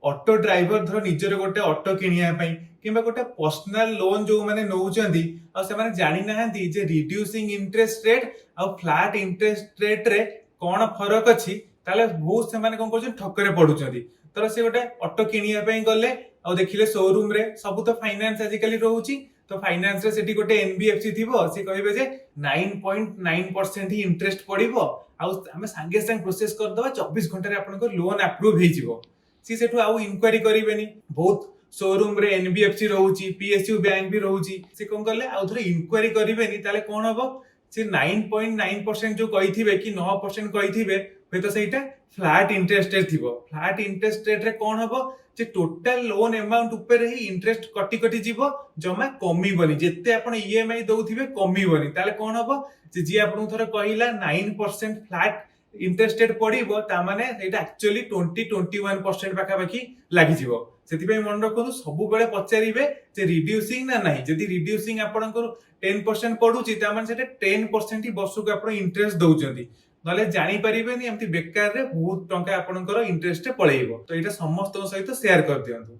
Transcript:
Auto driver धर निजर गोटे ऑटो किनिया पई किंबा गोटे पर्सनल लोन जो माने नौचंदी आ से माने जानि नाहंती जे रिड्यूसिंग इंटरेस्ट रेट आ फ्लैट इंटरेस्ट रेट रे कोन फरक अछि ताले बहुत से माने कोन करछन ठकरे पडुचंदी। तर से गोटे ऑटो किनिया पई गले आ देखिले शोरूम रे सब तो फाइनेंस आजिकली रहउची तो फाइनेंस रे सेठी गोटे एनबीएफसी थिबो से कहबे जे 9.9% ही इंटरेस्ट पड़िबो आ हमें संगे संग प्रोसेस कर दबा 24 घंटा रे आपन को लोन अप्रूव हे जिवो। सी सेठु आउ इंक्वायरी करिवेनी बहुत शोरूम रे एनबीएफसी रहउची पीएसयू बैंक भी रहउची से कोन करले आउ थोड़े इंक्वायरी करिवेनी ताले कोन हबो से 9.9% जो कहिथिबे कि 9% कहिथिबे हे तो सेटा फ्लैट इंटरेस्ट रेट थिबो। फ्लैट इंटरेस्ट रेट रे कोन हबो जे टोटल लोन अमाउंट ऊपर ही इंटरेस्ट कटि कटि जीवो जमा कमीबनी जेते आपण ईएमआई दउथिबे कमीबनी ताले कोन हबो जे जी आपण थोर कहिला 9% फ्लैट इंटरेस्ट रेट पड़िबो ता माने एटा एक्चुअली 20-21% पाखा पाखी लागि जीवो। सेति पे मन रखो सब बेले पचारिबे जे रिड्यूसिंग ना नाही जदी रिड्यूसिंग आपणकर 10% पडुची ता माने सेटा 10% ही वर्ष को आपण इंटरेस्ट दउचंदी नले जानि परिबेनी एमती बेकार रे बहुत टंका आपणकर इंटरेस्ट पळेइबो। तो एटा समस्त सहित शेयर कर दियंतु।